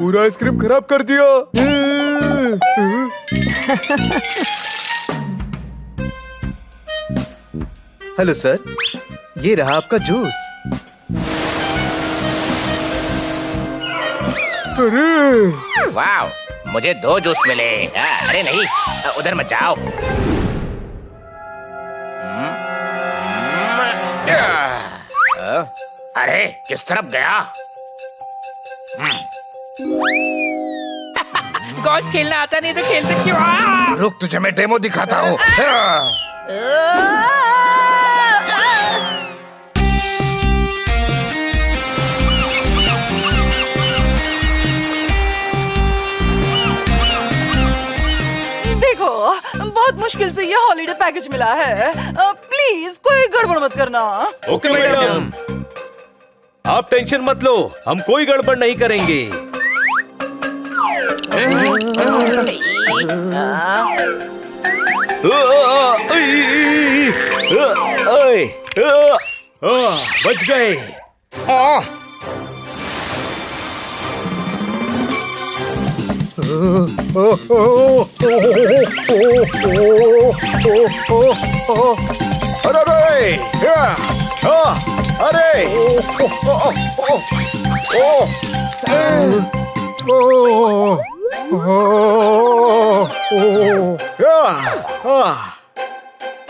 पूरा आइसक्रीम खराब कर दिया। हेलो सर, ये रहा आपका जूस। अरे वाह, मुझे 2 जूस मिले। अरे नहीं, उधर मत जाओ। अरे किस तरफ गया? गोल्फ खेलना आता नहीं तो खेलते क्यों? रुक, तुझे मैं डेमो दिखाता हूँ। देखो, बहुत मुश्किल से ये हॉलिडे पैकेज मिला है। प्लीज कोई गड़बड़ मत करना। ओके मैडम, आप टेंशन मत लो, हम कोई गड़बड़ नहीं करेंगे। बच गए।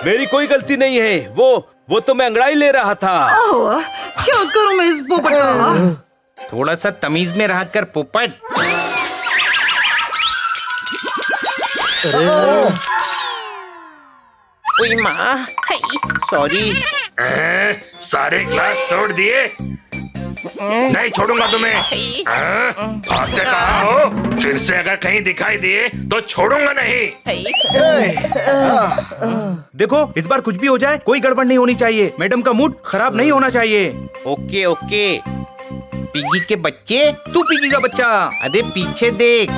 मेरी कोई गलती नहीं है, वो तो मैं अंगड़ाई ले रहा था। क्या करूं मैं इस पोपट का? थोड़ा सा तमीज में रह कर पोपट। ओए माँ, सॉरी। सारे ग्लास तोड़ दिए। नहीं छोड़ूंगा तुम्हें। भागते कहाँ हो? फिर से अगर कहीं दिखाई दिए तो छोड़ूंगा नहीं। देखो, इस बार कुछ भी हो जाए कोई गड़बड़ नहीं होनी चाहिए। मैडम का मूड खराब नहीं होना चाहिए। Okay okay. पिगी के बच्चे, तू पिगी का बच्चा। अरे पीछे देख।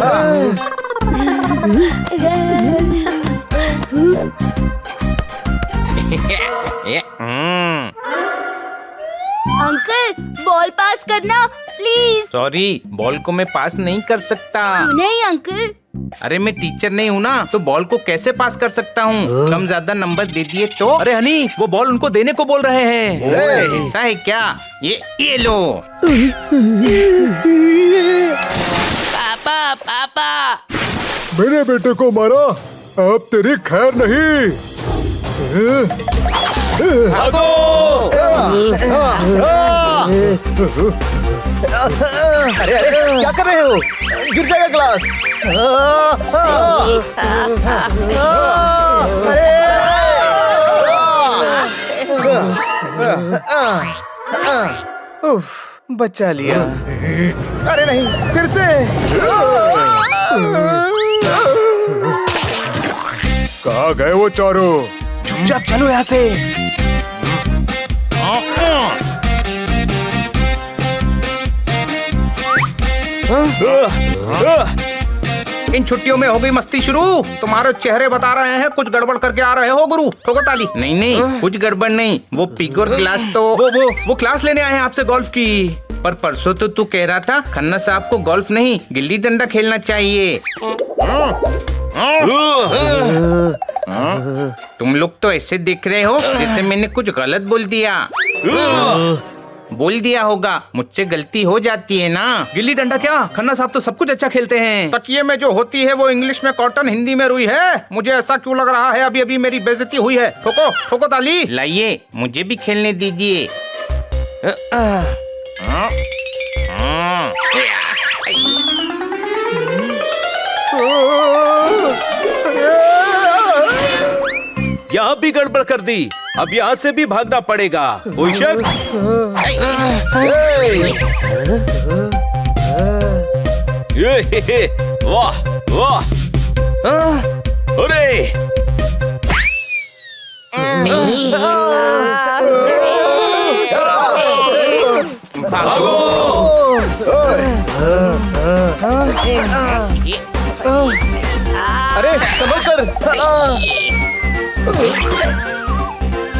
अंकल, बॉल पास करना प्लीज। सॉरी, बॉल को मैं पास नहीं कर सकता। नहीं अंकल। अरे मैं टीचर नहीं हूँ ना, तो बॉल को कैसे पास कर सकता हूँ? कम ज्यादा नंबर दे दिए तो। अरे हनी, वो बॉल उनको देने को बोल रहे हैं। ऐसा है क्या? ये लो। पापा पापा। मेरे बेटे को मारा, अब तेरी खैर नहीं। भागो! अरे अरे क्या कर रहे हो? गिर जाएगा ग्लास। बचा लिया। अरे नहीं, फिर से। कहाँ गए वो चारों? चुपचाप चलो यहाँ से। इन छुट्टियों में हो गई मस्ती शुरू। तुम्हारे चेहरे बता रहे हैं कुछ गड़बड़ करके आ रहे हो गुरु। ठोको ताली। नहीं नहीं, कुछ गड़बड़ नहीं। वो पिग और गिलास तो वो क्लास लेने आए हैं आपसे गोल्फ की। पर परसों तो तू कह रहा था खन्ना साहब को गोल्फ नहीं गिल्ली डंडा खेलना चाहिए। तुम लोग तो ऐसे दिख रहे हो जैसे मैंने कुछ गलत बोल दिया होगा। मुझसे गलती हो जाती है ना। गिल्ली डंडा क्या, खन्ना साहब तो सब कुछ अच्छा खेलते हैं। तकिए में जो होती है वो इंग्लिश में कॉटन, हिंदी में रुई है। मुझे ऐसा क्यों लग रहा है अभी अभी मेरी बेइज्जती हुई है। ठोको ठोको ताली। लाइए, मुझे भी खेलने दीजिए। यहाँ भी गड़बड़ कर दी, अब यहाँ से भी भागना पड़ेगा। कोई शक? वाह वाह, अरे भागो। अरे संभल कर।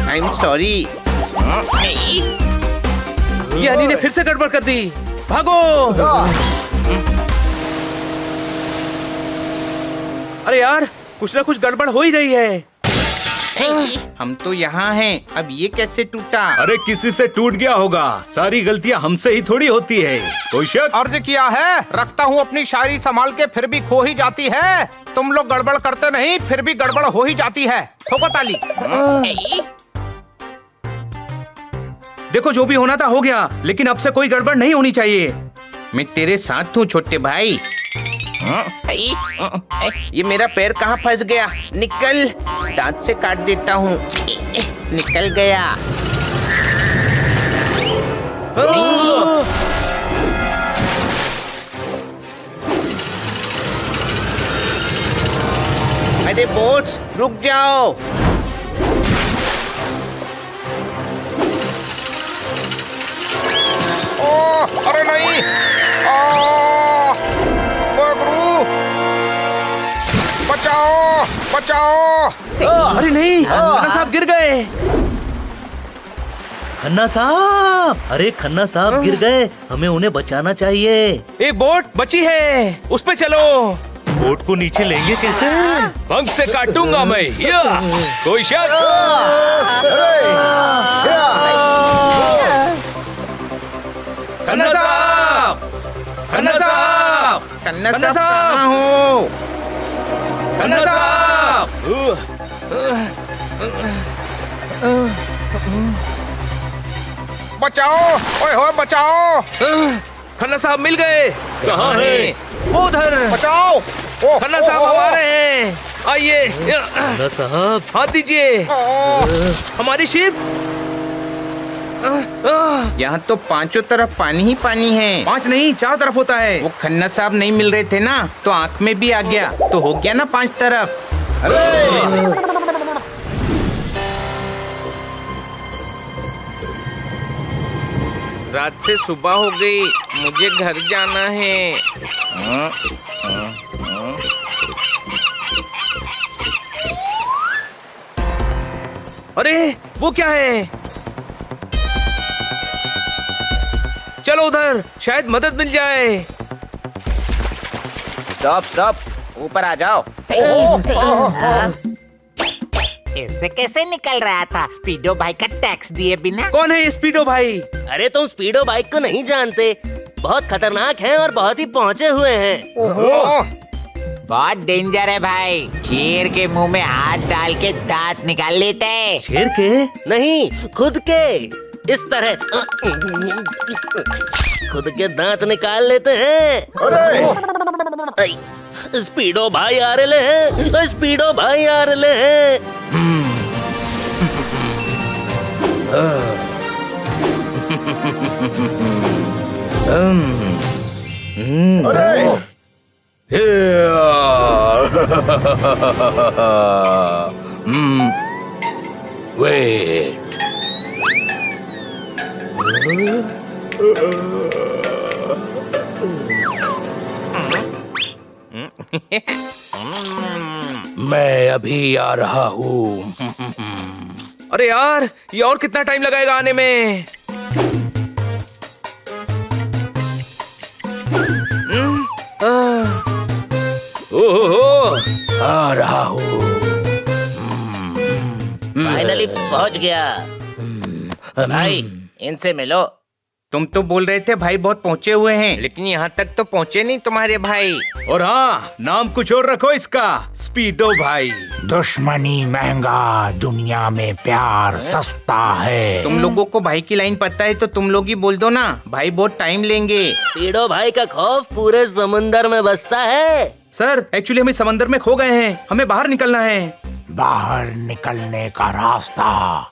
I am sorry. ये हनी ने फिर से गड़बड़ कर दी। भागो। अरे यार कुछ ना कुछ गड़बड़ हो ही रही है। हम तो यहाँ हैं, अब ये कैसे टूटा? अरे किसी से टूट गया होगा, सारी गलतियाँ हमसे ही थोड़ी होती है। कोई शक? अर्ज किया है, रखता हूँ अपनी शायरी संभाल के, फिर भी खो ही जाती है। तुम लोग गड़बड़ करते नहीं, फिर भी गड़बड़ हो ही जाती है। ठोको ताली। देखो जो भी होना था हो गया, लेकिन अब से कोई गड़बड़ नहीं होनी चाहिए। मैं तेरे साथ हूँ छोटे भाई। ये मेरा पैर कहाँ फंस गया? निकल, दांत से काट देता हूँ। निकल गया। अरे बोट्स रुक जाओ। ओ, अरे नहीं। बचाओ बचाओ। अरे नहीं, खन्ना साहब गिर गए। खन्ना साहब, अरे खन्ना साहब गिर गए, हमें उन्हें बचाना चाहिए। एक बोट बची है, उस पे चलो। बोट को नीचे लेंगे कैसे? पंख से काटूंगा मैं। या, कोई शक? खन्ना साहब, खन्ना साहब, खन्ना खन्ना साहब साहब! कहाँ हो? खन्ना साहब! बचाओ, ओए हो बचाओ। खन्ना साहब मिल गए। कहाँ हैं? वो उधर। बचाओ। ओ, खन्ना साहब हम आ रहे हैं, आइए। खन्ना साहब, हाथ दीजिए। हमारी शिप। यहाँ तो पांचों तरफ पानी ही पानी है। 5 नहीं 4 तरफ होता है। वो खन्ना साहब नहीं मिल रहे थे ना, तो आंख में भी आ गया, तो हो गया ना 5 तरफ। रात से सुबह हो गई, मुझे घर जाना है। अरे वो क्या है? चलो उधर, शायद मदद मिल जाए। स्टॉप स्टॉप, ऊपर आ जाओ। इससे कैसे निकल रहा था स्पीडो भाई का टैक्स दिए बिना? कौन है ये स्पीडो भाई? अरे तुम स्पीडो बाइक को नहीं जानते, बहुत खतरनाक है और बहुत ही पहुँचे हुए हैं। बहुत डेंजर है भाई, शेर के मुंह में हाथ डाल के दांत निकाल लेते हैं। शेर के? नहीं, खुद के। इस तरह खुद के दांत निकाल लेते हैं। अरे स्पीडो भाई आ रहे हैं, स्पीडो भाई आ रहे हैं। वेट, मैं अभी आ रहा हूँ। अरे यार, ये और कितना टाइम लगाएगा आने में? ओहो, आ रहा हूँ। फाइनली पहुंच गया। भाई इनसे मिलो। तुम तो बोल रहे थे भाई बहुत पहुँचे हुए हैं, लेकिन यहाँ तक तो पहुँचे नहीं तुम्हारे भाई। और हाँ, नाम कुछ और रखो इसका, स्पीडो भाई। दुश्मनी महंगा, दुनिया में प्यार सस्ता है। तुम लोगों को भाई की लाइन पता है तो तुम लोग ही बोल दो ना, भाई बहुत टाइम लेंगे। स्पीडो भाई का खौफ पूरे समंदर में बसता है। सर, एक्चुअली हमें समंदर में खो गए हैं, हमें बाहर निकलना है। बाहर निकलने का रास्ता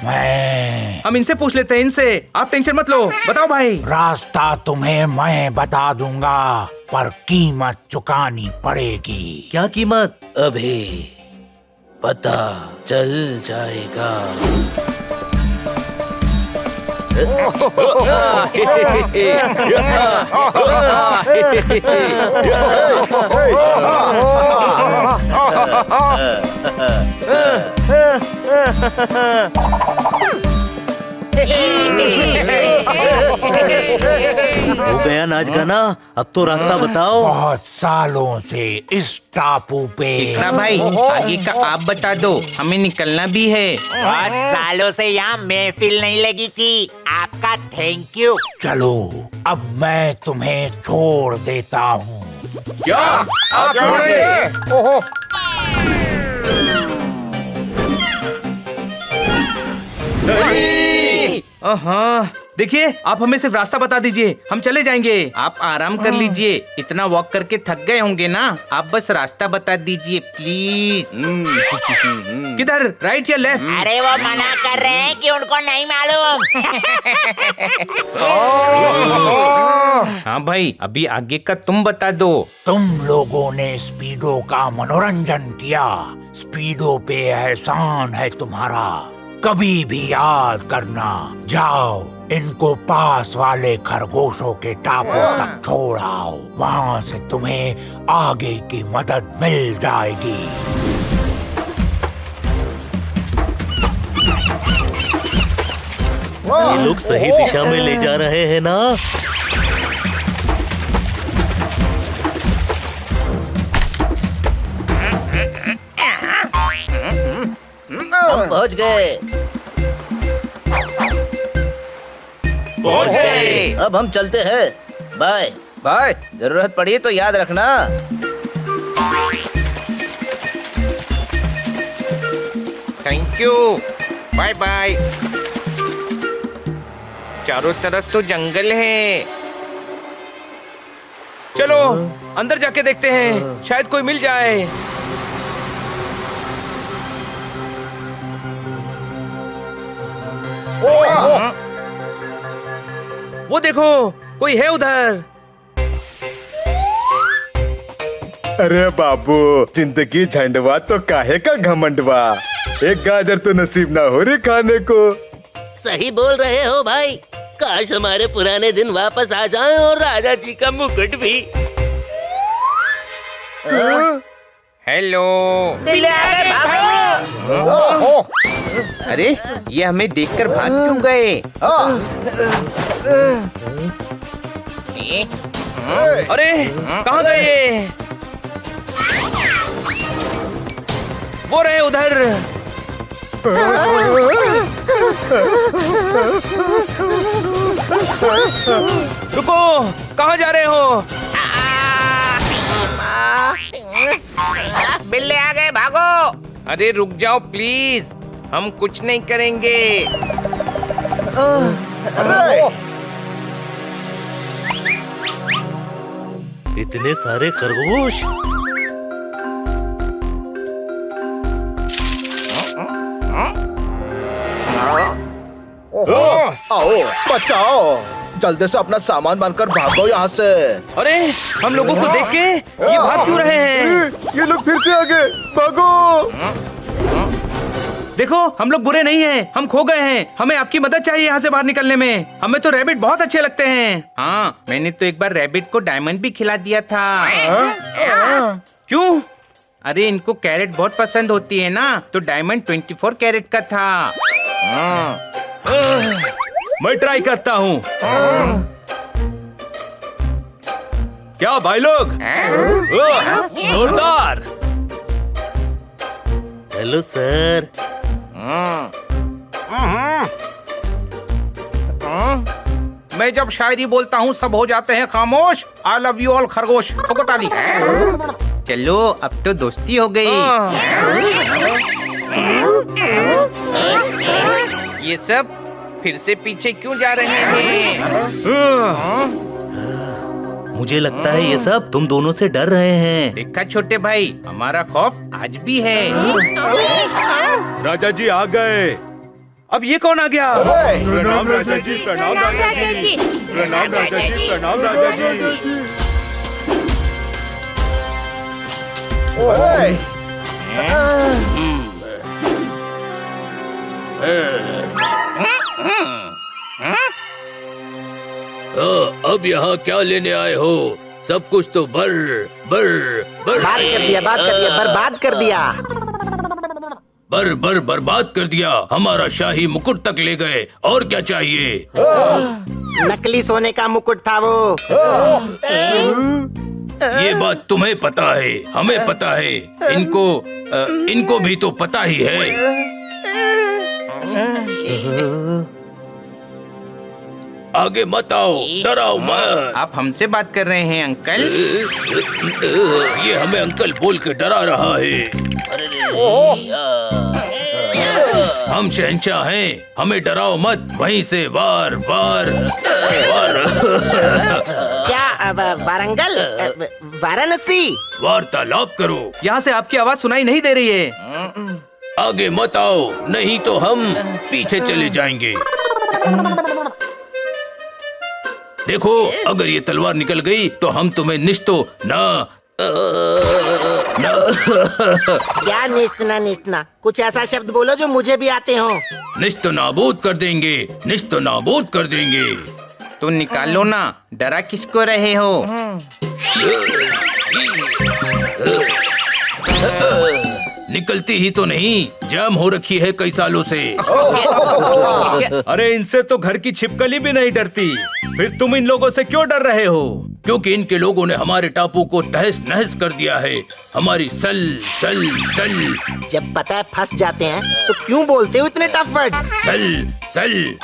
मैं हम इनसे पूछ लेते हैं, इनसे। आप टेंशन मत लो, बताओ भाई। रास्ता तुम्हें मैं बता दूंगा, पर कीमत चुकानी पड़ेगी। क्या कीमत? अभी पता चल जाएगा। हो गया नाच गाना, अब तो रास्ता बताओ। बहुत सालों से इस टापू पे इकरा भाई आगे का आप बता दो, हमें निकलना भी है। बहुत सालों से यहाँ महफिल नहीं लगी थी। आपका थैंक यू। चलो अब मैं तुम्हें छोड़ देता हूँ। क्या आप छोड़ रहे? ओहो हाँ देखिए, आप हमें सिर्फ रास्ता बता दीजिए, हम चले जाएंगे। आप आराम कर लीजिए, इतना वॉक करके थक गए होंगे ना। आप बस रास्ता बता दीजिए प्लीज। किधर, राइट या लेफ्ट? अरे वो मना कर रहे हैं कि उनको नहीं मालूम। हाँ भाई, अभी आगे का तुम बता दो। तुम लोगों ने स्पीडो का मनोरंजन किया। स्पीडो पे एहसान है तुम्हारा, कभी भी याद करना। जाओ इनको पास वाले खरगोशों के टापू तक छोड़ आओ, वहाँ से तुम्हें आगे की मदद मिल जाएगी। ये लोग सही दिशा में ले जा रहे हैं ना? हम पहुंच गए। पहुंच गए। अब हम चलते हैं। बाय बाय, जरूरत पड़ी तो याद रखना। Thank you, bye bye. चारों तरफ तो जंगल है। चलो अंदर जाके देखते हैं, शायद कोई मिल जाए। वो देखो, कोई है उधर। अरे बाबू, जिंदगी झंडवा तो काहे का घमंडवा। एक गाजर तो नसीब ना हो रही खाने को। सही बोल रहे हो भाई, काश हमारे पुराने दिन वापस आ जाएं और राजा जी का मुकुट भी। हेलो। अरे ये हमें देखकर भाग क्यों गए? अरे कहाँ गए ये? वो रहे उधर। रुको, कहाँ जा रहे हो? बिल्ले आ गए, भागो। अरे रुक जाओ प्लीज, हम कुछ नहीं करेंगे। इतने सारे खरगोश। आओ बचाओ, जल्दी से अपना सामान बांधकर भागो यहाँ से। अरे हम लोगों को देख के ये भाग क्यों रहे हैं? ये लोग फिर से आ गए, भागो। देखो हम लोग बुरे नहीं हैं, हम खो गए हैं। हमें आपकी मदद चाहिए यहाँ से बाहर निकलने में। हमें तो रैबिट बहुत अच्छे लगते हैं। हाँ, मैंने तो एक बार रैबिट को डायमंड भी खिला दिया था। क्यों? अरे इनको कैरेट बहुत पसंद होती है ना, तो डायमंड 24 कैरेट का था। मैं ट्राई करता हूँ। क्या भाई लोग? जोरदार। Hello sir. मैं जब शायरी बोलता हूँ सब हो जाते हैं खामोश। आई लव यू ऑल खरगोश। ठोको ताली। चलो अब तो दोस्ती हो गई। ये सब फिर से पीछे क्यों जा रहे हैं? मुझे लगता है ये सब तुम दोनों से डर रहे हैं। देखा छोटे भाई, हमारा खौफ आज भी है। राजा जी आ गए। अब ये कौन आ गया? प्रणाम राजा जी, प्रणाम राजा जी, प्रणाम राजा जी, प्रणाम राजा जी। अब यहाँ क्या लेने आए हो? सब कुछ तो बात कर दिया, बर्बाद कर दिया। बर्बाद कर दिया। हमारा शाही मुकुट तक ले गए, और क्या चाहिए? नकली सोने का मुकुट था वो। ये बात तुम्हें पता है, हमें पता है, इनको भी तो पता ही है। आगे मत आओ, डराओ मत। आप हमसे बात कर रहे हैं अंकल? ये हमें अंकल बोल के डरा रहा है। हम शहंशाह हैं, हमें डराओ मत। वहीं से वार वार वार क्या वारंगल, वाराणसी? वार्तालाप करो। यहाँ से आपकी आवाज सुनाई नहीं दे रही है। आगे मत आओ, नहीं तो हम पीछे चले जाएंगे। देखो, अगर ये तलवार निकल गई तो हम तुम्हें निश्तो ना क्या निस्तना निस्तना? कुछ ऐसा शब्द बोलो जो मुझे भी आते हो। निश्तो नाबूद कर देंगे, निश्तो नाबूद कर देंगे। तो निकालो ना, डरा किसको रहे हो? निकलती ही तो नहीं, जाम हो रखी है कई सालों से। अरे इनसे तो घर की छिपकली भी नहीं डरती, फिर तुम इन लोगों से क्यों डर रहे हो? क्योंकि इनके लोगों ने हमारे टापू को तहस नहस कर दिया है। हमारी सल सल सल जब पता है फंस जाते हैं तो क्यों बोलते हो इतने टफ वर्ड्स? सल सल।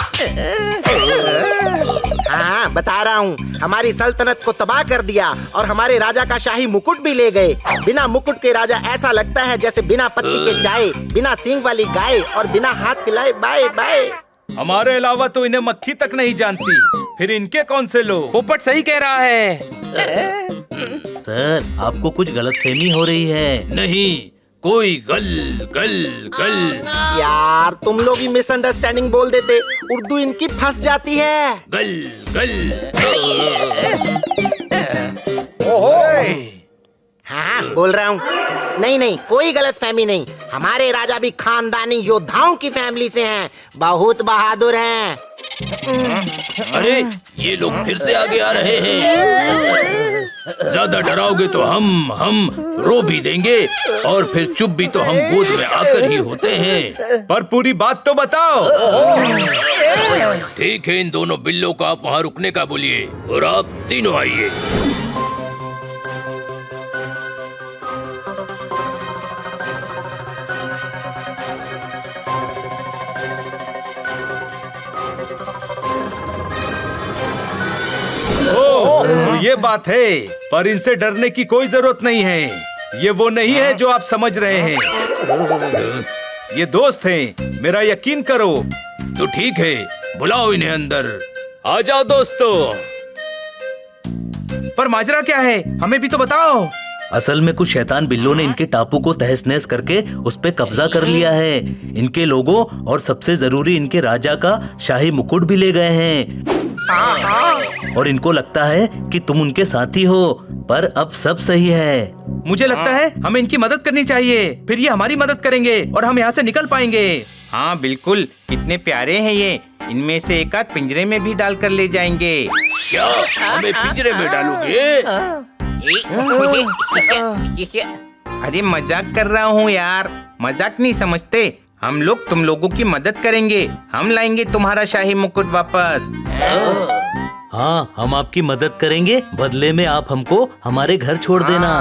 हाँ, बता रहा हूँ, हमारी सल्तनत को तबाह कर दिया और हमारे राजा का शाही मुकुट भी ले गए। बिना मुकुट के राजा ऐसा लगता है जैसे बिना पत्ती के चाय, बिना सींग वाली गाय और बिना हाथ खिलाए बाय बाय। हमारे अलावा तो इन्हें मक्खी तक नहीं जानती, फिर इनके कौन से लोग? पोपट सही कह रहा है। सर, आपको कुछ गलतफहमी हो रही है। नहीं, कोई गल गल गल। यार, तुम लोग ही मिसअंडरस्टैंडिंग बोल देते, उर्दू इनकी फंस जाती है। गल गल। हाँ, बोल रहा हूँ। नहीं नहीं, कोई गलत फहमी नहीं। हमारे राजा भी खानदानी योद्धाओं की फैमिली से हैं, बहुत बहादुर हैं। अरे, ये लोग फिर से आगे आ रहे हैं। ज्यादा डराओगे तो हम रो भी देंगे और फिर चुप भी तो हम गोद में आकर ही होते हैं। पर पूरी बात तो बताओ। ठीक है, इन दोनों बिल्लों को आप वहाँ रुकने का बोलिए और आप तीनों आइए। तो ये बात है, पर इनसे डरने की कोई जरूरत नहीं है। ये वो नहीं है जो आप समझ रहे हैं। ये दोस्त हैं, मेरा यकीन करो। तो ठीक है, बुलाओ इन्हें अंदर। आ जाओ दोस्तों। पर माजरा क्या है, हमें भी तो बताओ। असल में कुछ शैतान बिल्लों ने इनके टापू को तहस नहस करके उस पे कब्जा कर लिया है। इनके लोगों और सबसे जरूरी इनके राजा का शाही मुकुट भी ले गए हैं। और इनको लगता है कि तुम उनके साथी हो, पर अब सब सही है। मुझे लगता है हमें इनकी मदद करनी चाहिए, फिर ये हमारी मदद करेंगे और हम यहाँ से निकल पाएंगे। हाँ बिल्कुल, कितने प्यारे हैं ये। इनमें से एक आध पिंजरे में भी डाल कर ले जाएंगे। क्या हमें पिंजरे में डालोगे? अरे मजाक कर रहा हूँ यार, मजाक नहीं समझते। हम लोग तुम लोगों की मदद करेंगे, हम लाएंगे तुम्हारा शाही मुकुट वापस। हाँ, हम आपकी मदद करेंगे, बदले में आप हमको हमारे घर छोड़ देना।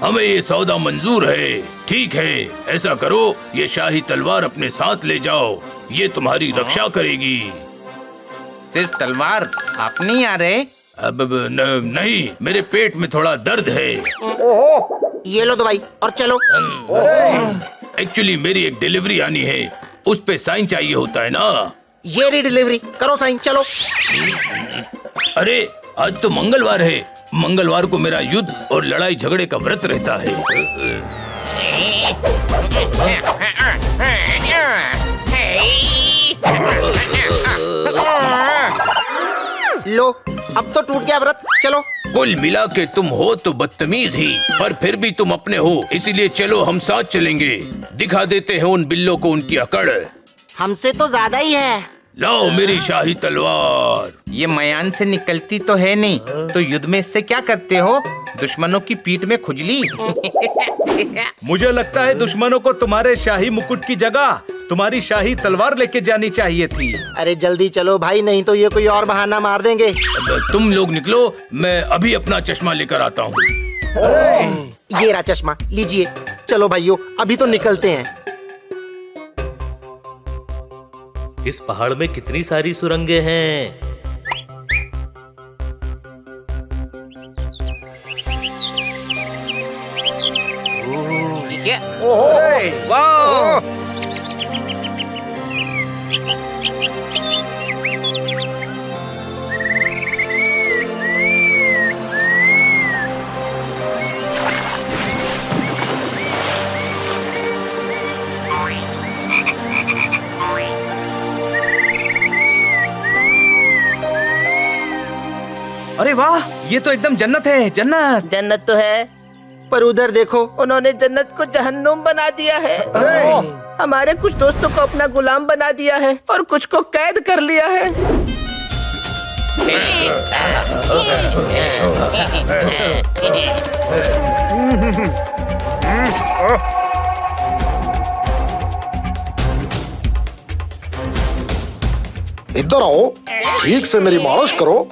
हमें ये सौदा मंजूर है। ठीक है, ऐसा करो, ये शाही तलवार अपने साथ ले जाओ, ये तुम्हारी रक्षा करेगी। सिर्फ तलवार? आप नहीं आ रहे? अब नहीं, मेरे पेट में थोड़ा दर्द है। ये लो दवाई और चलो। एक्चुअली मेरी एक डिलीवरी आनी है, उस पे साइन चाहिए होता है ना। ये रही डिलीवरी, करो साइन, चलो। अरे, आज तो मंगलवार है। मंगलवार को मेरा युद्ध और लड़ाई झगड़े का व्रत रहता है। लो, अब तो टूट गया व्रत, चलो। कुल मिला के तुम हो तो बदतमीज ही, पर फिर भी तुम अपने हो, इसीलिए चलो हम साथ चलेंगे। दिखा देते हैं उन बिल्लों को उनकी अकड़। हमसे तो ज्यादा ही है। लाओ मेरी शाही तलवार। ये मयान से निकलती तो है नहीं, तो युद्ध में इससे क्या करते हो? दुश्मनों की पीठ में खुजली। मुझे लगता है दुश्मनों को तुम्हारे शाही मुकुट की जगह तुम्हारी शाही तलवार लेके जानी चाहिए थी। अरे जल्दी चलो भाई, नहीं तो ये कोई और बहाना मार देंगे। तुम लोग निकलो, मैं अभी अपना चश्मा लेकर आता हूँ। ये रहा चश्मा, लीजिए। चलो भाइयों, अभी तो निकलते हैं। इस पहाड़ में कितनी सारी सुरंगें हैं। वाह! अरे वाह, ये तो एकदम जन्नत है, जन्नत। जन्नत तो है, पर उधर देखो, उन्होंने जन्नत को जहन्नुम बना दिया है। हमारे कुछ दोस्तों को अपना गुलाम बना दिया है और कुछ को कैद कर लिया है। इधर आओ, ठीक से मेरी मालिश करो।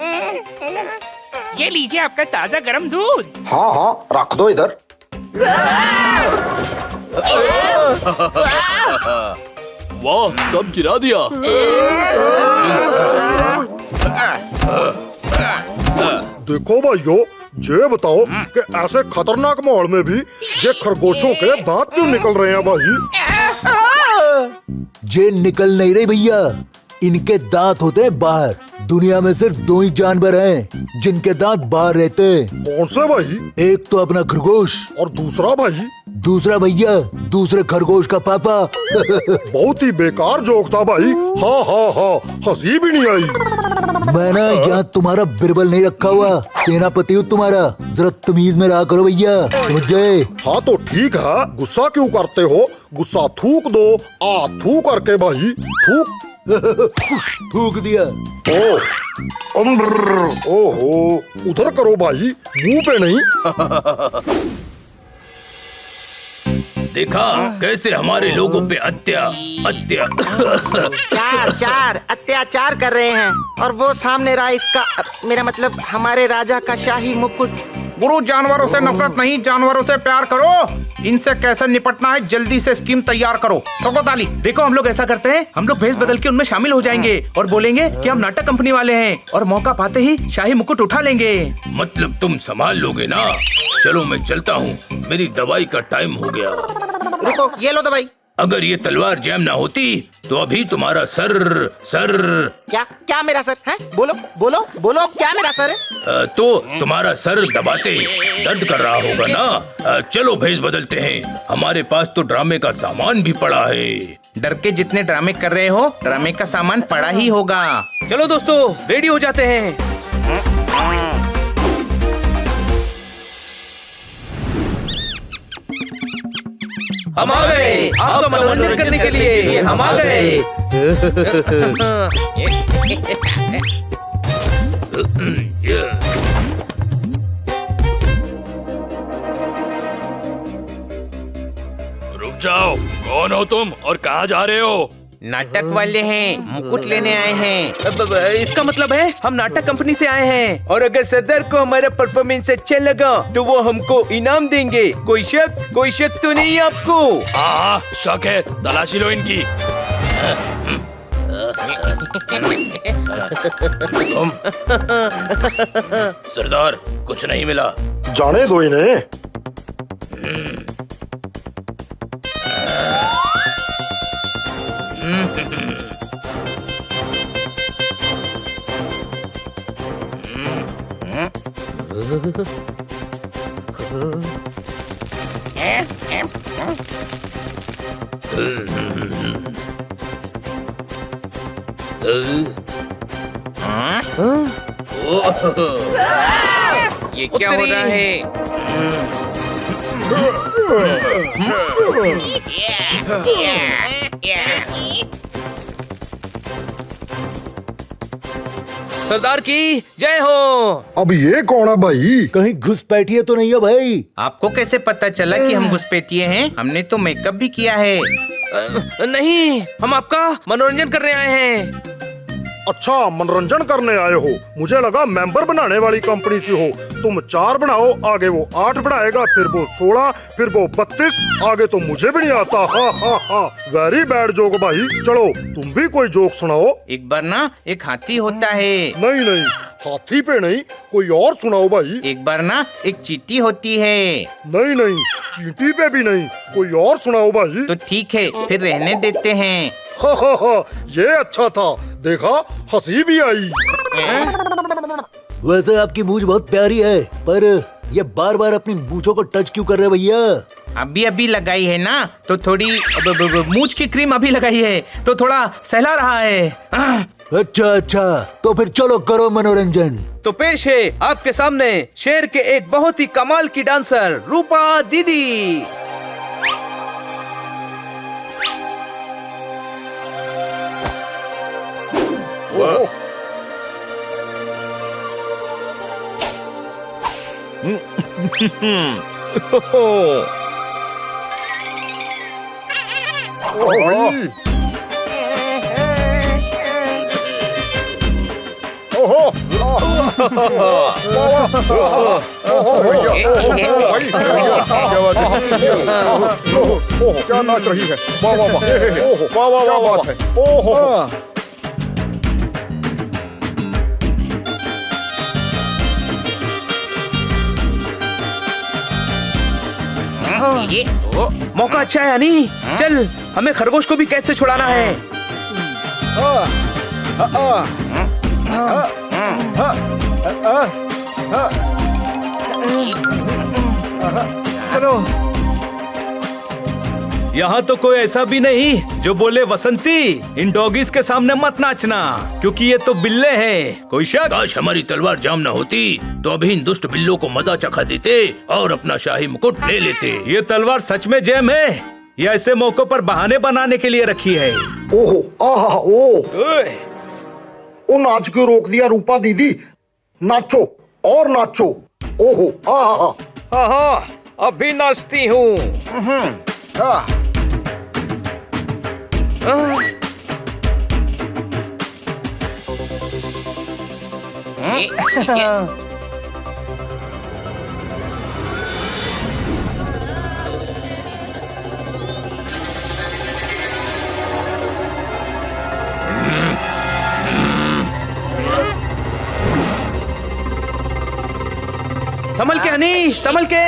ये लीजिए आपका ताजा गर्म दूध। हाँ हाँ, रख दो इधर। वाह, सब गिरा दिया। देखो भाइयों, ये बताओ कि ऐसे खतरनाक माहौल में भी ये खरगोशों के दांत क्यों निकल रहे हैं भाई? ये निकल नहीं रही भैया, इनके दांत होते हैं बाहर। दुनिया में सिर्फ दो ही जानवर हैं जिनके दांत बाहर रहते हैं। कौन से भाई? एक तो अपना खरगोश और दूसरा भाई? दूसरा भैया, दूसरे खरगोश का पापा। बहुत ही बेकार जोक था भाई। हाँ हाँ हाँ, हंसी भी नहीं आई। मैं ना यहाँ तुम्हारा बिरबल नहीं रखा हुआ, सेनापति हूँ तुम्हारा। जरा तमीज में रहा करो भैया, समझ गए? हाँ तो ठीक है, गुस्सा क्यों करते हो? गुस्सा थूक दो। आ थू करके भाई, थूक। थूक दिया। ओहो, उधर करो भाई, मुंह पे नहीं। देखा कैसे हमारे लोगों पे चार अत्याचार कर रहे हैं, और वो सामने रहा इसका, मेरा मतलब हमारे राजा का शाही मुकुट। गुरु, जानवरों से नफरत नहीं, जानवरों से प्यार करो। इनसे कैसे निपटना है, जल्दी से स्कीम तैयार करो। ठोको ताली। देखो, हम लोग ऐसा करते हैं, हम लोग भेष बदल के उनमें शामिल हो जाएंगे और बोलेंगे कि हम नाटक कंपनी वाले हैं, और मौका पाते ही शाही मुकुट उठा लेंगे। मतलब तुम संभाल लोगे ना? चलो मैं चलता हूँ, मेरी दवाई का टाइम हो गया। रुको, ये लो दवाई। अगर ये तलवार जैम ना होती तो अभी तुम्हारा सर क्या मेरा सर है? बोलो बोलो बोलो, क्या मेरा सर है? तो तुम्हारा सर दबाते दर्द कर रहा होगा ना। चलो भेष बदलते हैं, हमारे पास तो ड्रामे का सामान भी पड़ा है। डर के जितने ड्रामे कर रहे हो, ड्रामे का सामान पड़ा ही होगा। चलो दोस्तों, रेडी हो जाते हैं। हम आ गए आपका मनोरंजन करने के लिए, हम आ गए। रुक जाओ, कौन हो तुम और कहाँ जा रहे हो? नाटक वाले हैं, मुकुट लेने आए हैं। इसका मतलब है हम नाटक कंपनी से आए हैं, और अगर सदर को हमारा परफॉर्मेंस अच्छा लगा तो वो हमको इनाम देंगे। कोई शक तो नहीं आपको? हाँ, शक है, तलाशी लो इनकी। सरदार, कुछ नहीं मिला। जाने दो इन्हें। ये क्या हो रहा है? सरदार की जय हो। अब ये कौन है भाई? कहीं घुसपैठिए तो नहीं है भाई? आपको कैसे पता चला कि हम घुसपैठिए हैं? हमने तो मेकअप भी किया है। नहीं, हम आपका मनोरंजन करने आए हैं। अच्छा, मनोरंजन करने आए हो? मुझे लगा मेंबर बनाने वाली कंपनी से हो। तुम 4 बनाओ, आगे वो 8 बनाएगा, फिर वो 16, फिर वो 32, आगे तो मुझे भी नहीं आता। हा हा हा, वेरी बैड जोक भाई। चलो तुम भी कोई जोक सुनाओ। एक बार ना एक हाथी होता है। नहीं नहीं, हाथी पे नहीं, कोई और सुनाओ भाई। एक बार ना एक चींटी होती है। नहीं नहीं, चींटी पे भी नहीं, कोई और सुनाओ भाई। तो ठीक है, फिर रहने देते हैं। हा हा हा, ये अच्छा था, देखा हंसी भी आई। वैसे आपकी मूंछ बहुत प्यारी है, पर ये बार बार अपनी मूंछों को टच क्यों कर रहे भैया? अभी अभी लगाई है ना, तो थोड़ी मूंछ की क्रीम अभी लगाई है, तो थोड़ा सहला रहा है। अच्छा अच्छा, तो फिर चलो करो मनोरंजन। तो पेश है आपके सामने शेर के एक बहुत ही कमाल की डांसर रूपा दीदी। क्या नाच रही है? वाह वाह वाह, वाह वाह वाह, बात है। ओहो, ये मौका अच्छा है यानी। चल, हमें खरगोश को भी कैद से छुड़ाना है। चलो। यहाँ तो कोई ऐसा भी नहीं जो बोले वसंती इन डॉगीज के सामने मत नाचना, क्योंकि ये तो बिल्ले हैं। कोई शक? काश हमारी तलवार जाम न होती तो अभी इन दुष्ट बिल्लों को मजा चखा देते और अपना शाही मुकुट ले लेते। ये तलवार सच में जैम है या ऐसे मौकों पर बहाने बनाने के लिए रखी है? ओहो, आहा, ओ नाच क्यों रोक दिया रूपा दीदी? नाचो और नाचो। ओहो, आहा। हाँ, अभी नाचती हूँ। संभल के हनी, संभल के।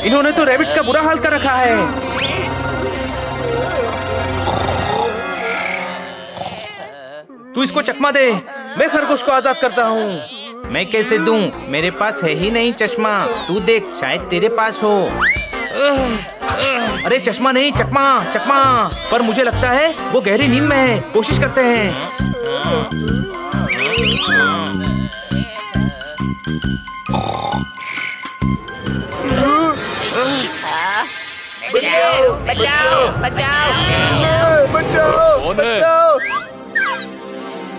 इन्होंने तो रैबिट्स का बुरा हाल कर रखा है। तू इसको चकमा दे, मैं खरगोश को आजाद करता हूँ। मैं कैसे दूं? मेरे पास है ही नहीं चश्मा। तू देख, शायद तेरे पास हो। अरे चश्मा नहीं, चकमा चकमा। पर मुझे लगता है वो गहरी नींद में है। कोशिश करते हैं। बचाओ बचाओ बचाओ बचाओ, कौन है?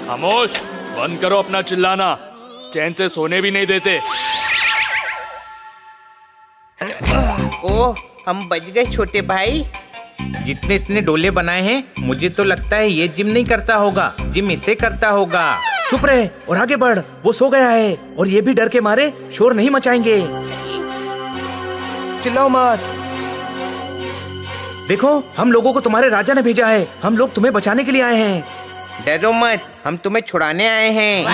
खामोश, बंद करो अपना चिल्लाना, चैन से सोने भी नहीं देते। ओ, हम बच गए छोटे भाई। जितने इसने डोले बनाए हैं, मुझे तो लगता है ये जिम नहीं करता होगा, जिम इसे करता होगा। चुप रहे और आगे बढ़, वो सो गया है और ये भी डर के मारे शोर नहीं मचाएंगे। चिल्लाओ मत। देखो, हम लोगों को तुम्हारे राजा ने भेजा है। हम लोग तुम्हें बचाने के लिए आए हैं। डरो मत, हम तुम्हें छुड़ाने आए हैं।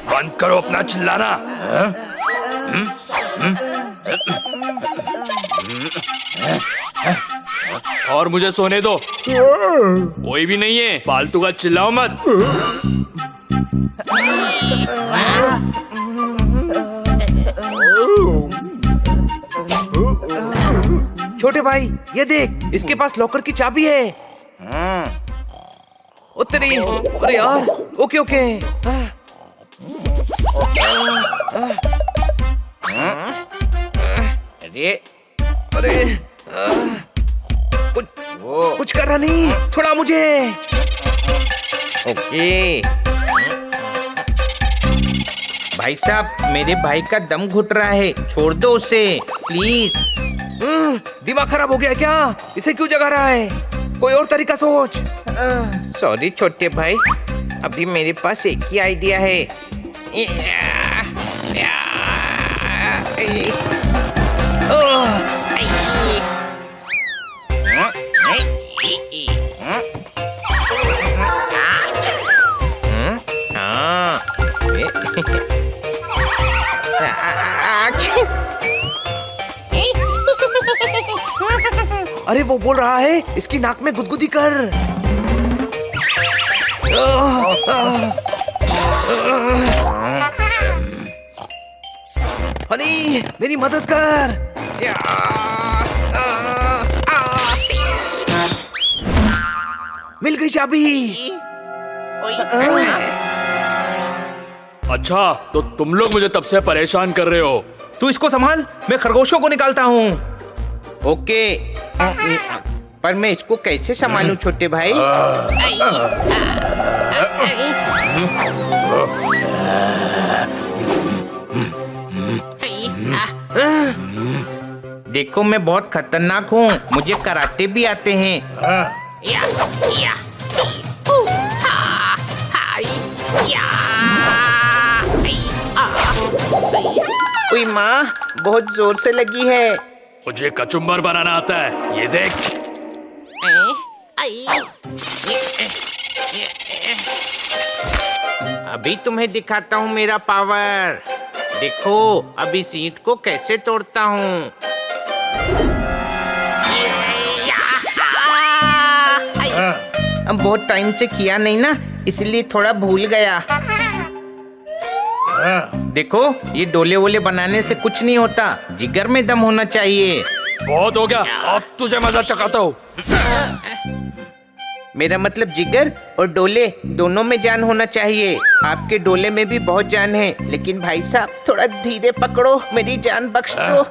बंद करो अपना चिल्लाना। और मुझे सोने दो। कोई भी नहीं है, फालतू का चिल्लाओ मत। छोटे भाई, ये देख, इसके पास लॉकर की चाबी है। तेरी, अरे यार, ओके ओके। अरे अरे कुछ करना नहीं, छोड़ा मुझे। ओके भाई साहब, मेरे भाई का दम घुट रहा है, छोड़ दो उसे प्लीज। दिमाग खराब हो गया क्या? इसे क्यों जगा रहा है? कोई और तरीका सोच। सॉरी छोटे भाई, अभी मेरे पास एक ही आइडिया है। अरे वो बोल रहा है, इसकी नाक में गुदगुदी कर। हनी, मेरी मदद कर। मिल गई चाबी। अच्छा, तो तुम लोग मुझे तब से परेशान कर रहे हो। तू इसको संभाल, मैं खरगोशों को निकालता हूँ। ओके, पर मैं इसको कैसे संभालूं छोटे भाई? देखो मैं बहुत खतरनाक हूँ, मुझे कराटे भी आते हैं। ओए माँ, बहुत जोर से लगी है। मुझे कचुम्बर बनाना आता है, ये देख। अभी तुम्हें दिखाता हूँ मेरा पावर। देखो अभी इस ईंट को कैसे तोड़ता हूँ। अब बहुत टाइम से किया नहीं ना, इसलिए थोड़ा भूल गया। देखो ये डोले वोले बनाने से कुछ नहीं होता, जिगर में दम होना चाहिए। बहुत हो गया, अब तुझे मजा चखाता हूँ। मेरा मतलब जिगर और डोले दोनों में जान होना चाहिए। आपके डोले में भी बहुत जान है, लेकिन भाई साहब थोड़ा धीरे पकड़ो, मेरी जान बख्श दो।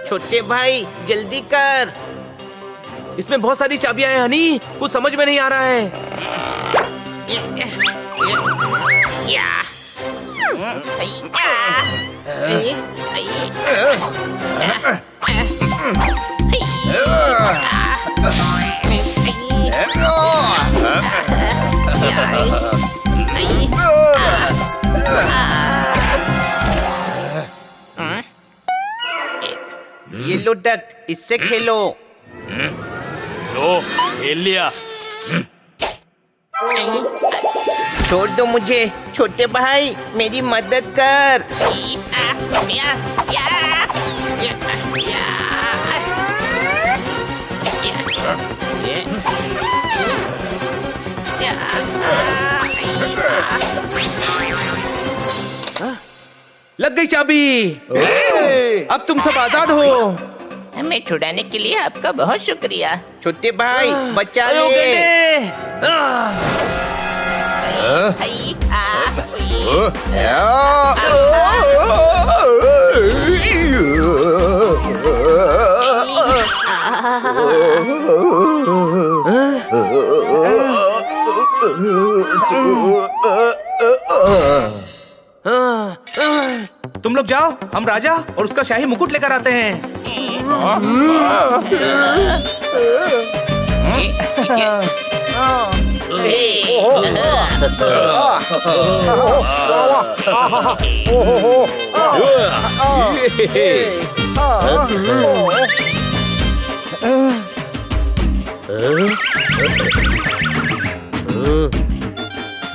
छोटे भाई जल्दी कर। इसमें बहुत सारी चाबियां हैं हनी, कुछ समझ में नहीं आ रहा है। ये लो डक, इससे खेलो। लो, खेल लिया। छोड़ दो मुझे छोटे भाई, मेरी मदद कर। लग गई चाबी। अब तुम सब आजाद हो। हमें छुड़ाने के लिए आपका बहुत शुक्रिया। छोटे भाई बचा ले। तुम लोग जाओ, हम राजा और उसका शाही मुकुट लेकर आते हैं।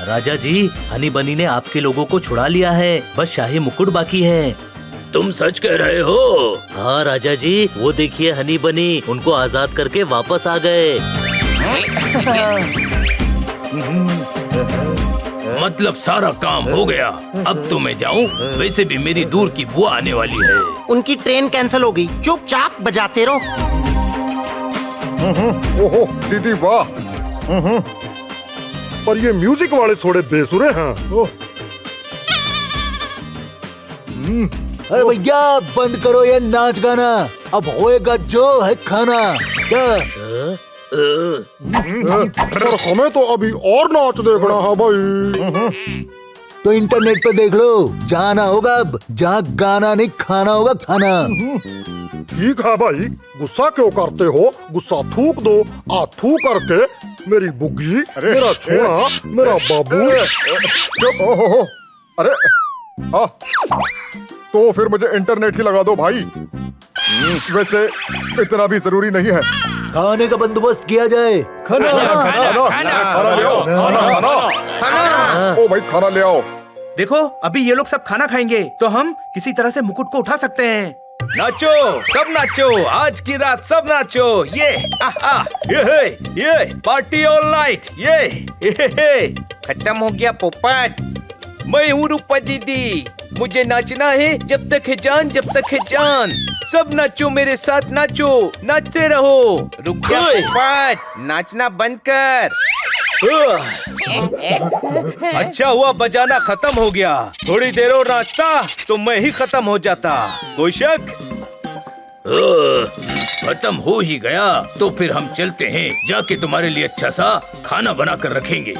राजा जी, हनी बनी ने आपके लोगों को छुड़ा लिया है, बस शाही मुकुट बाकी है। तुम सच कह रहे हो? हाँ राजा जी, वो देखिए हनी बनी उनको आजाद करके वापस आ गए। मतलब सारा काम हो गया, अब तो मैं जाऊं। वैसे भी मेरी दूर की बुआ आने वाली है। उनकी ट्रेन कैंसिल हो गई, चुपचाप बजाते रहो। ओहो दीदी वाह। पर ये म्यूजिक वाले थोड़े बेसुरे हैं। अरे भैया बंद करो ये नाच गाना, अब होएगा जो है खाना। क्या? पर हमें तो अभी और नाच देखना है भाई। तो इंटरनेट पे देख लो, जाना होगा अब, जहाँ गाना नहीं खाना होगा खाना। ठीक है भाई, गुस्सा क्यों करते हो? गुस्सा थूक दो। आ थू करके मेरी बुग्गी, मेरा छोरा, मेरा बाबू। चुप। ओहो, अरे हाँ, तो फिर मुझे इंटरनेट ही लगा दो भाई। वैसे इतना भी जरूरी नहीं है। खाने का बंदोबस्त किया जाए। खाना ले आओ, खाना। ओ भाई खाना ले आओ। देखो अभी ये लोग सब खाना खाएंगे तो हम किसी तरह से मुकुट को उठा सकते हैं। नाचो सब नाचो, आज की रात सब नाचो। ये पार्टी ऑल नाइट। ये खत्म हो गया पोपट। मैं हूँ रूपा दीदी, मुझे नाचना है जब तक है जान, जब तक है जान। सब नाचो मेरे साथ, नाचो, नाचते रहो। रुक जा पोपट, नाचना बंद कर। अच्छा हुआ बजाना खत्म हो गया, थोड़ी देर और नाचता तो मैं ही खत्म हो जाता। कोई शक? खत्म हो ही गया तो फिर हम चलते हैं, जाके तुम्हारे लिए अच्छा सा खाना बना कर रखेंगे।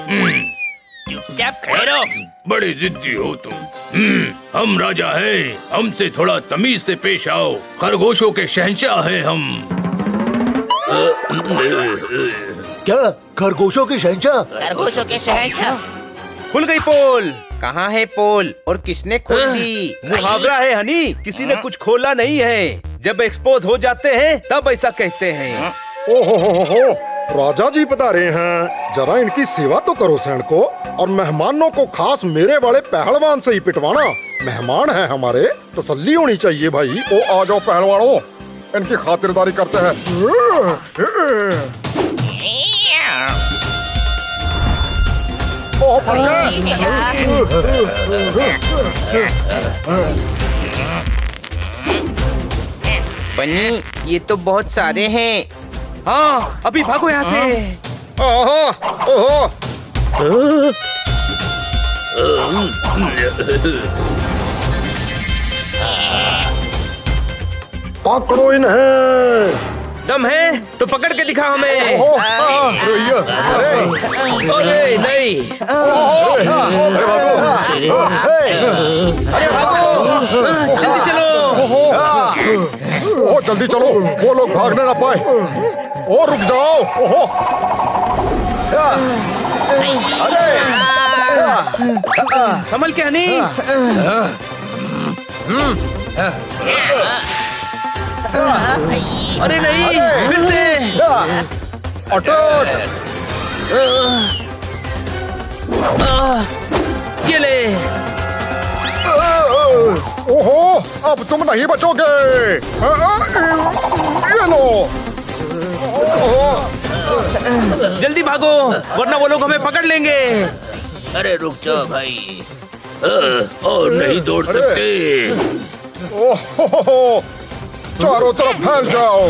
चुपचाप खड़े रहो। बड़े जिद्दी हो तुम। हम राजा हैं, हमसे थोड़ा तमीज से पेश आओ। खरगोशों के शहंशाह हैं हम। क्या खरगोशों की शहंशाह? खरगोशों के शहंशाह। खुल गई पोल। कहाँ है पोल और किसने खोल दी? मुहावरा है हनी, किसी ने कुछ खोला नहीं है। जब एक्सपोज हो जाते हैं तब ऐसा कहते हैं। ओहो, राजा जी पधारे हैं, जरा इनकी सेवा तो करो सैन को। और मेहमानों को खास मेरे वाले पहलवान से ही पिटवाना। मेहमान है हमारे, तसल्ली होनी चाहिए भाई। ओ आ जाओ पहलवानों, इनकी खातिरदारी करते हैं। बनी ये तो बहुत सारे हैं। हाँ अभी भागो यहाँ से। ओहो ओहो। पकड़ो इन्हें। दम है तो पकड़ के दिखा हमें। अरे नहीं, अरे भागो, जल्दी चलो। ओहो जल्दी चलो, वो लोग भागने ना पाए। ओ रुक जाओ। ओहो संभल के हनी। अरे नहीं, फिर से अटक। ये ले। ओहो अब तुम नहीं बचोगे। ये लो। जल्दी भागो वरना वो लोग हमें पकड़ लेंगे। अरे रुक जाओ भाई, और नहीं दौड़ सकते। ओहो चारों तरफ फैल जाओ।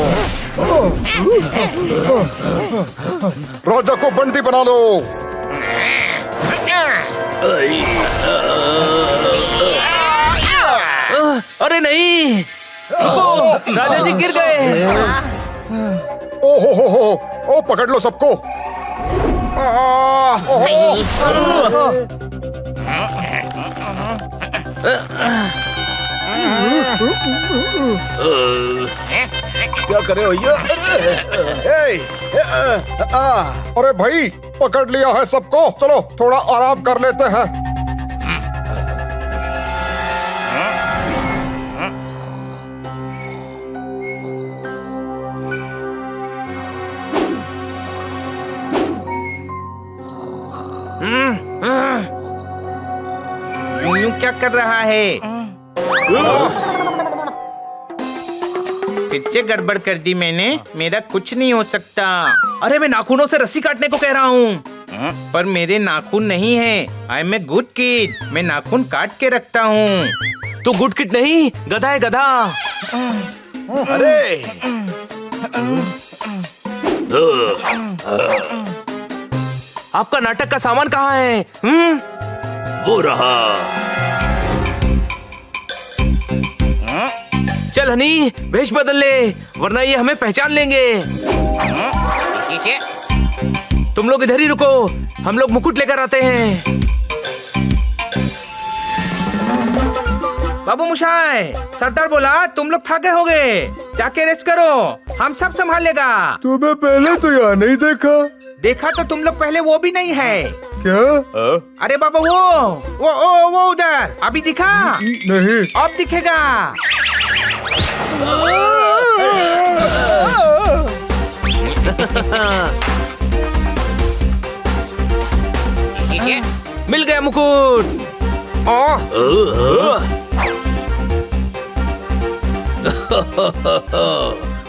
राजा को बंदी बना लो। अरे नहीं, रुको, राजा जी गिर गए। ओहो ओ पकड़ लो सबको। क्या करे भैया? अरे भाई पकड़ लिया है सबको, चलो थोड़ा आराम कर लेते हैं। यूं क्या कर रहा है? फिर से गड़बड़ कर दी मैंने, मेरा कुछ नहीं हो सकता। अरे मैं नाखूनों से रस्सी काटने को कह रहा हूँ, पर मेरे नाखून नहीं है। I am a good kid, मैं नाखून काट के रखता हूँ। तू गुड किड नहीं, गधा है गधा। अरे आपका नाटक का सामान कहाँ है? वो रहा। चल हनी, वेश बदल ले, वरना ये हमें पहचान लेंगे। तुम लोग इधर ही रुको, हम लोग मुकुट लेकर आते हैं। बाबू मुशाय, सरदार बोला तुम लोग थके होगे, जाके रेस्ट करो, हम सब संभाल लेगा। तुम्हें पहले तो यहाँ नहीं देखा। देखा तो तुम लोग पहले वो भी नहीं है। क्या? अरे बाबा वो उधर अभी दिखा नहीं। अब दिखेगा। मिल गया मुकुट।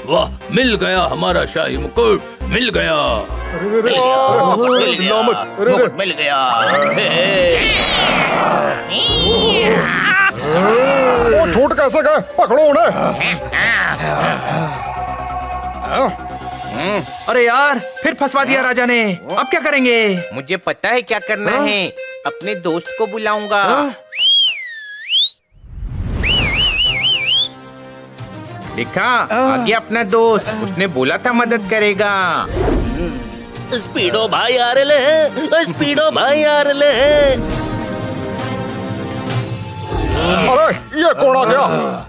वाह, मिल गया हमारा शाही मुकुट, मिल गया। मुकुट मिल गया। वो छूट कैसे गए? पकड़ो उन्हें। अरे यार, फिर फंसवा दिया राजा ने। अब क्या करेंगे? मुझे पता है क्या करना है। अपने दोस्त को बुलाऊंगा। देखा, आ गया अपना दोस्त। उसने बोला था मदद करेगा। स्पीडो भाई आ रहे हैं, स्पीडो भाई आ रहे हैं। अरे ये कौन आ गया?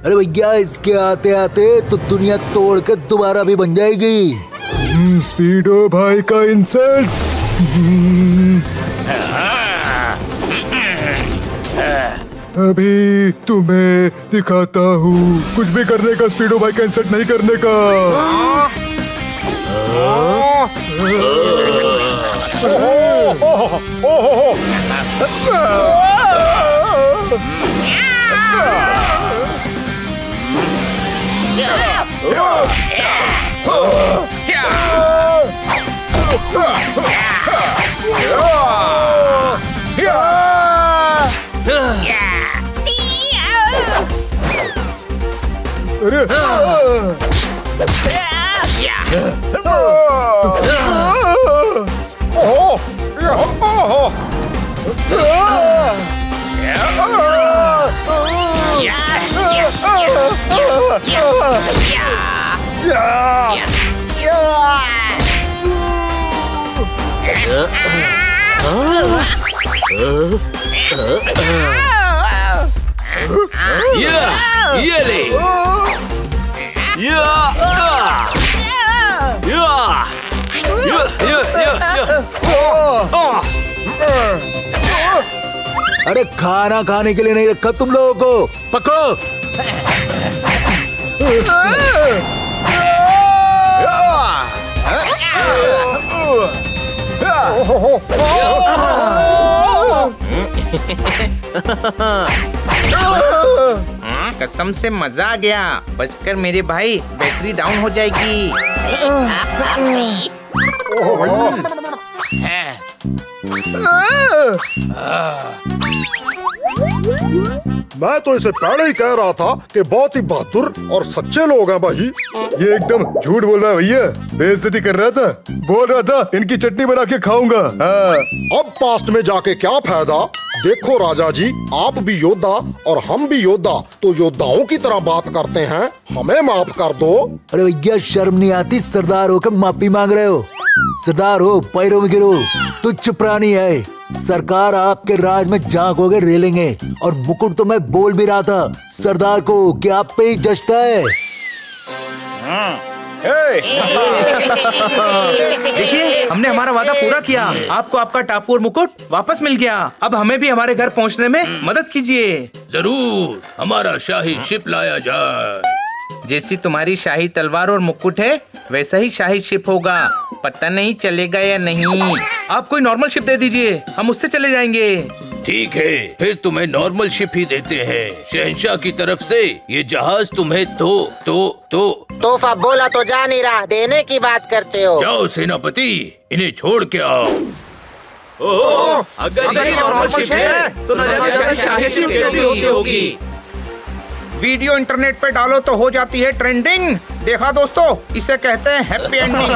अरे भैया, इसके आते आते तो दुनिया तोड़ के दोबारा भी बन जाएगी। स्पीडो भाई का इंसल्ट। अभी तुम्हें दिखाता हूँ, कुछ भी करने का स्पीडो भाई का इंसल्ट नहीं करने का। ये ले। अरे खाना खाने के लिए नहीं रखा तुम लोगों को, पकड़ो। कसम से मजा आ गया। बचकर मेरे भाई, बैटरी डाउन हो जाएगी। मैं तो इसे पहले ही कह रहा था कि बहुत ही बहादुर और सच्चे लोग हैं भाई। ये एकदम झूठ बोल रहा है भैया, बेइज्जती कर रहा था। बोल रहा था इनकी चटनी बना के खाऊंगा। अब पास्ट में जाके क्या फायदा? देखो राजा जी, आप भी योद्धा और हम भी योद्धा, तो योद्धाओं की तरह बात करते हैं, हमें माफ कर दो। अरे भैया, शर्म नहीं आती? सरदार होकर माफी मांग रहे हो? सरदार हो, पैरों में गिरो, तुच्छ प्राणी है। सरकार आपके राज में झांकोगे रेलेंगे। और मुकुट तो मैं बोल भी रहा था सरदार को कि आप पे ही जचता है। देखिए, हमने हमारा वादा पूरा किया। आपको आपका टापू और मुकुट वापस मिल गया। अब हमें भी हमारे घर पहुंचने में मदद कीजिए। जरूर, हमारा शाही शिप लाया जाए। जैसी तुम्हारी शाही तलवार और मुकुट है, वैसा ही शाही शिप होगा। पता नहीं चलेगा या नहीं। आप कोई नॉर्मल शिप दे दीजिए, हम उससे चले जाएंगे। ठीक है, फिर तुम्हें नॉर्मल शिप ही देते हैं। शहंशाह की तरफ से ये जहाज तुम्हें तोहफा बोला तो जा नहीं रहा, देने की बात करते हो। जाओ सेनापति, इन्हें छोड़ के आओ। अगर ये नॉर्मल शिप है तो न जाने शाही शिप कैसी होगी। वीडियो इंटरनेट पे डालो तो हो जाती है ट्रेंडिंग। देखा दोस्तों, इसे कहते हैं हैप्पी एंडिंग।